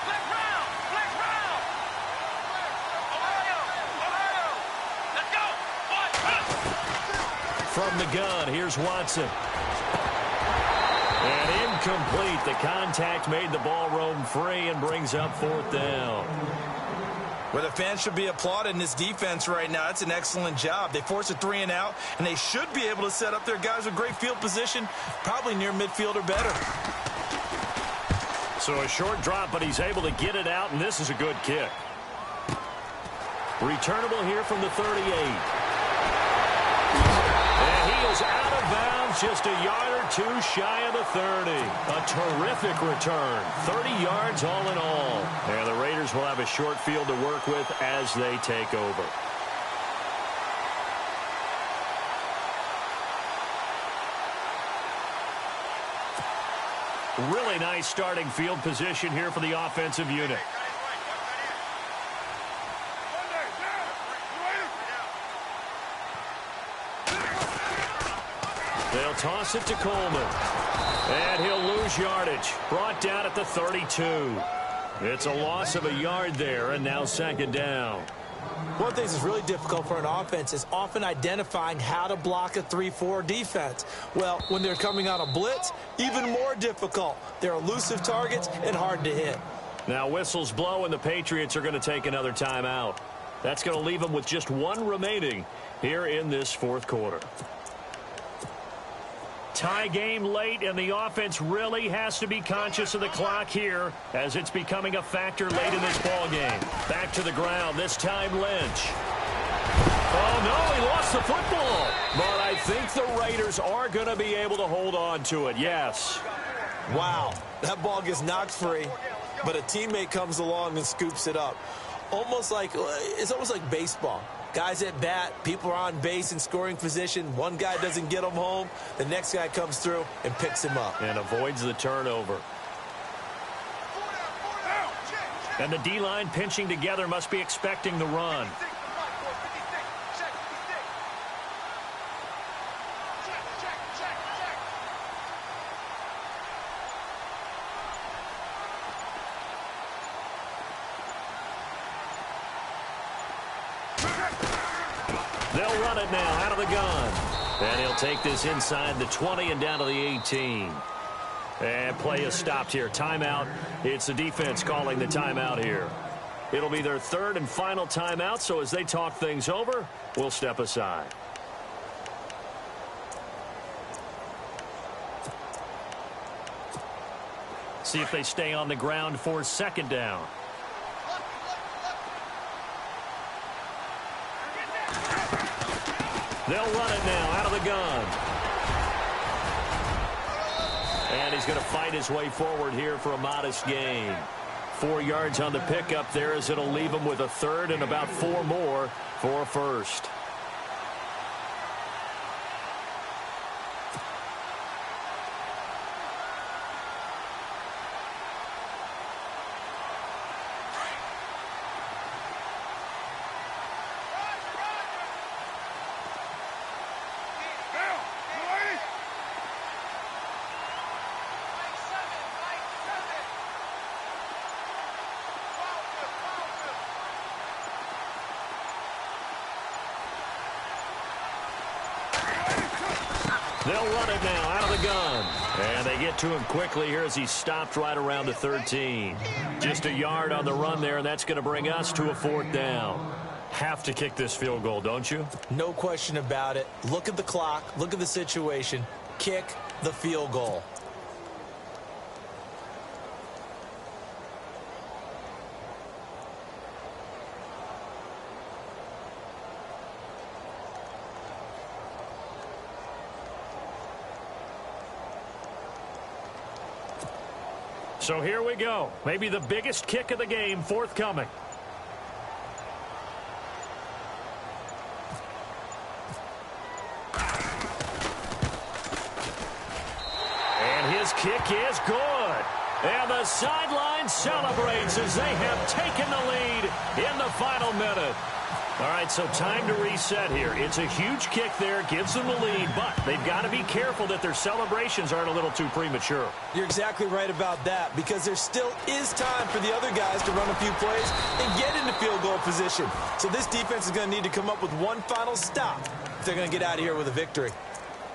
Speaker 3: flick round, flick round. Ohio, Ohio. Let's go. 1, 2.
Speaker 1: From the gun, here's Watson. And incomplete. The contact made the ball roam free and brings up 4th down.
Speaker 2: Well, the fans should be applauding this defense right now. It's an excellent job. They force a 3 and out, and they should be able to set up their guys with great field position, probably near midfield or better.
Speaker 1: So a short drop, but he's able to get it out, and this is a good kick. Returnable here from the 38. And he is out of bounds, just a yard or 2 shy of the 30. A terrific return. 30 yards all in all. And the Raiders will have a short field to work with as they take over. Really nice starting field position here for the offensive unit. They'll toss it to Coleman. And he'll lose yardage. Brought down at the 32. It's a loss of a yard there, and now 2nd down.
Speaker 2: One thing that's really difficult for an offense is often identifying how to block a 3-4 defense. Well, when they're coming on a blitz, even more difficult. They're elusive targets and hard to hit.
Speaker 1: Now whistles blow, and the Patriots are going to take another timeout. That's going to leave them with just 1 remaining here in this 4th quarter. Tie game late, and the offense really has to be conscious of the clock here as it's becoming a factor late in this ball game. Back to the ground, this time Lynch. Oh, no, he lost the football. But I think the Raiders are going to be able to hold on to it, yes.
Speaker 2: Wow, that ball gets knocked free, but a teammate comes along and scoops it up. It's almost like baseball. Guys at bat, people are on base in scoring position. One guy doesn't get him home. The next guy comes through and picks him up.
Speaker 1: And avoids the turnover. And the D-line pinching together must be expecting the run. They'll run it now out of the gun. And he'll take this inside the 20 and down to the 18. And play is stopped here. Timeout. It's the defense calling the timeout here. It'll be their third and final timeout, so as they talk things over, we'll step aside. See if they stay on the ground for second down. They'll run it now out of the gun. And he's going to fight his way forward here for a modest gain. 4 yards on the pickup there as it'll leave him with a third and about 4 more for a first. They'll run it now out of the gun. And they get to him quickly here as he stopped right around the 13. Just a yard on the run there, and that's going to bring us to a fourth down. Have to kick this field goal, don't you?
Speaker 2: No question about it. Look at the clock. Look at the situation. Kick the field goal.
Speaker 1: So here we go. Maybe the biggest kick of the game forthcoming. And his kick is good. And the sideline celebrates as they have taken the lead in the final minute. All right, so time to reset here. It's a huge kick there, gives them the lead, but they've got to be careful that their celebrations aren't a little too premature.
Speaker 2: You're exactly right about that, because there still is time for the other guys to run a few plays and get into field goal position. So this defense is going to need to come up with one final stop if they're going to get out of here with a victory.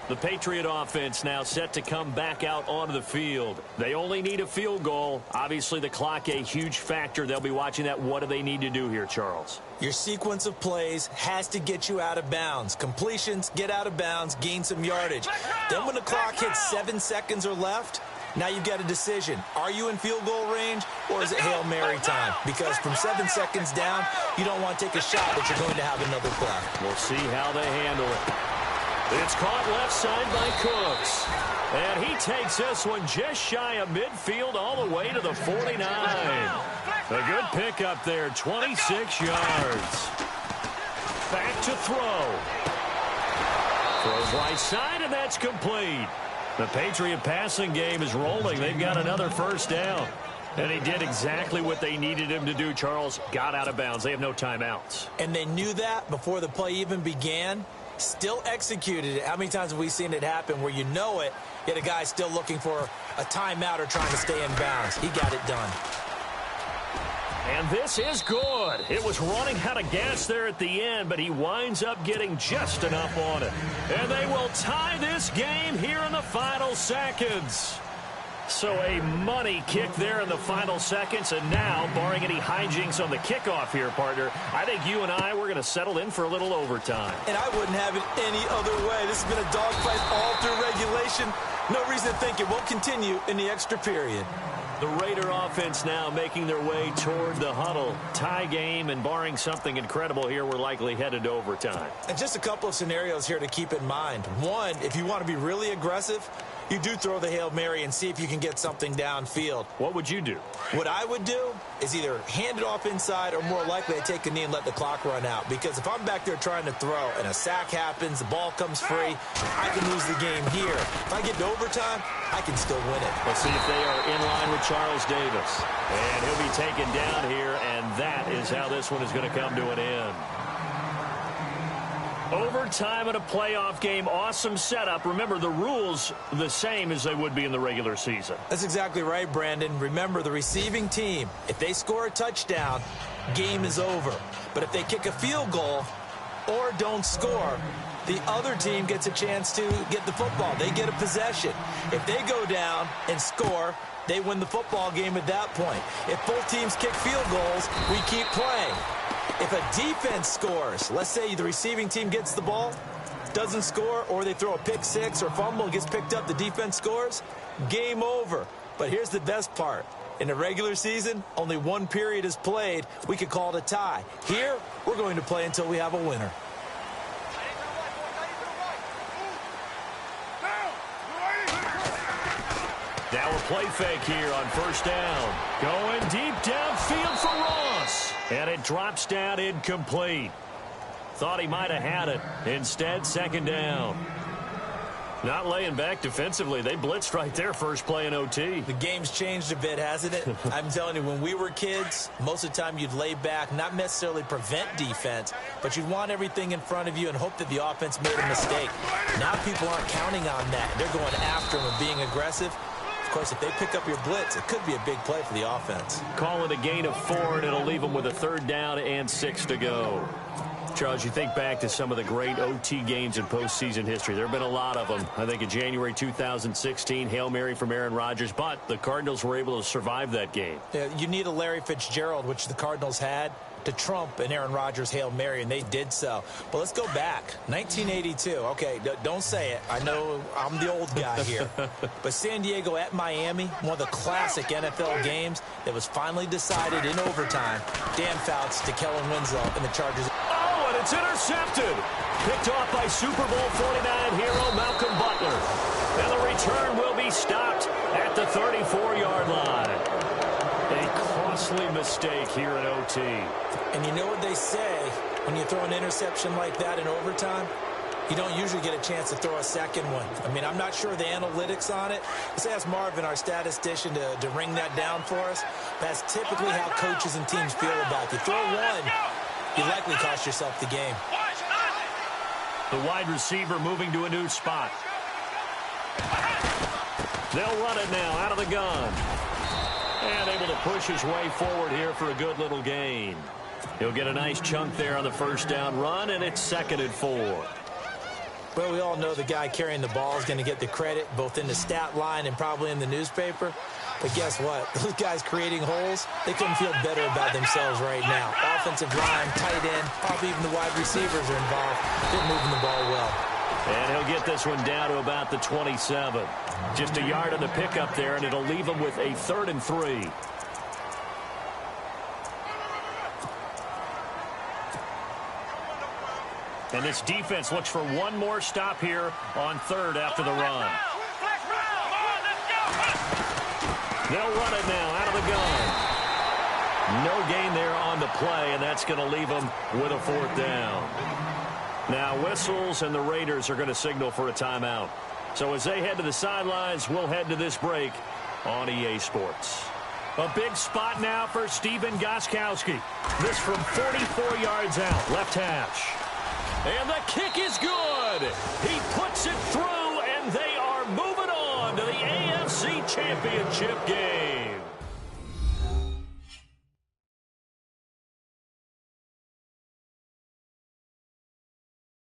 Speaker 1: The Patriot offense now set to come back out onto the field. They only need a field goal. Obviously, the clock a huge factor. They'll be watching that. What do they need to do here, Charles?
Speaker 2: Your sequence of plays has to get you out of bounds. Completions, get out of bounds, gain some yardage. Then when the clock hits 7 seconds or left, now you've got a decision. Are you in field goal range, or is it Hail Mary time? Because from 7 seconds down, you don't want to take a shot that you're going to have another play.
Speaker 1: We'll see how they handle it. It's caught left side by Cooks. And he takes this one just shy of midfield all the way to the 49. A good pickup there, 26 yards. Back to throw. Throws right side, and that's complete. The Patriot passing game is rolling. They've got another first down. And he did exactly what they needed him to do, Charles. Got out of bounds. They have no timeouts.
Speaker 2: And they knew that before the play even began. Still executed it. How many times have we seen it happen where you know it, yet a guy's still looking for a timeout or trying to stay in bounds? He got it done.
Speaker 1: And this is good. It was running out of gas there at the end, but he winds up getting just enough on it. And they will tie this game here in the final seconds. So a money kick there in the final seconds, and now, barring any hijinks on the kickoff here, partner, I think you and I, we're going to settle in for a little overtime.
Speaker 2: And I wouldn't have it any other way. This has been a dogfight all through regulation. No reason to think it won't continue in the extra period.
Speaker 1: The Raider offense now making their way toward the huddle. Tie game, and barring something incredible here, we're likely headed to overtime.
Speaker 2: And just a couple of scenarios here to keep in mind. One, if you want to be really aggressive, you do throw the Hail Mary and see if you can get something downfield.
Speaker 1: What would you do?
Speaker 2: What I would do is either hand it off inside or more likely I take a knee and let the clock run out. Because if I'm back there trying to throw and a sack happens, the ball comes free, I can lose the game here. If I get to overtime, I can still win it.
Speaker 1: Let's see if they are in line with Charles Davis. And he'll be taken down here, and that is how this one is going to come to an end. Overtime in a playoff game, awesome setup. Remember, the rules the same as they would be in the regular season.
Speaker 2: That's exactly right, Brandon. Remember, the receiving team, if they score a touchdown, game is over. But if they kick a field goal or don't score, the other team gets a chance to get the football. They get a possession. If they go down and score, they win the football game at that point. If both teams kick field goals, we keep playing. If a defense scores, let's say the receiving team gets the ball, doesn't score, or they throw a pick six or fumble, gets picked up, the defense scores, game over. But here's the best part. In the regular season, only one period is played. We could call it a tie. Here, we're going to play until we have a winner.
Speaker 1: Now a play fake here on first down. Going deep downfield for Ross. And it drops down incomplete. Thought he might have had it. Instead, second down. Not laying back defensively. They blitzed right there first play in OT.
Speaker 2: The game's changed a bit, hasn't it? I'm telling you, when we were kids, most of the time you'd lay back, not necessarily prevent defense, but you'd want everything in front of you and hope that the offense made a mistake. Now people aren't counting on that. They're going after them and being aggressive. Of course, if they pick up your blitz, it could be a big play for the offense.
Speaker 1: Call it a gain of 4, and it'll leave them with a third down and 6 to go. Charles, you think back to some of the great OT games in postseason history. There have been a lot of them. I think in January 2016, Hail Mary from Aaron Rodgers, but the Cardinals were able to survive that game.
Speaker 2: Yeah, you need a Larry Fitzgerald, which the Cardinals had, to trump an Aaron Rodgers Hail Mary, and they did so. But let's go back. 1982. Okay, don't say it. I know I'm the old guy here. But San Diego at Miami, one of the classic NFL games that was finally decided in overtime. Dan Fouts to Kellen Winslow and the Chargers.
Speaker 1: Oh, and it's intercepted. Picked off by Super Bowl 49 hero Malcolm Butler. And the return will be stopped at the 34-yard line. A costly mistake here in OT.
Speaker 2: And you know what they say, when you throw an interception like that in overtime, you don't usually get a chance to throw a second one. I mean, I'm not sure the analytics on it. Let's ask Marvin, our statistician, to ring that down for us. That's typically how coaches and teams feel about you. Throw one, you likely cost yourself the game.
Speaker 1: The wide receiver moving to a new spot. They'll run it now out of the gun. And able to push his way forward here for a good little gain. He'll get a nice chunk there on the first down run, and it's 2nd and 4.
Speaker 2: Well, we all know the guy carrying the ball is going to get the credit, both in the stat line and probably in the newspaper. But guess what? Those guys creating holes, they couldn't feel better about themselves right now. Offensive line, tight end, probably even the wide receivers are involved. They're moving the ball well.
Speaker 1: And he'll get this one down to about the 27. Just a yard on the pickup there, and it'll leave him with a 3rd and 3. And this defense looks for one more stop here on 3rd after the run. They'll run it now out of the gun. No gain there on the play, and that's going to leave them with a 4th down. Now whistles, and the Raiders are going to signal for a timeout. So as they head to the sidelines, we'll head to this break on EA Sports. A big spot now for Stephen Gostkowski. This from 44 yards out, left hash. And the kick is good. He puts it through, and they are moving on to the AFC Championship game.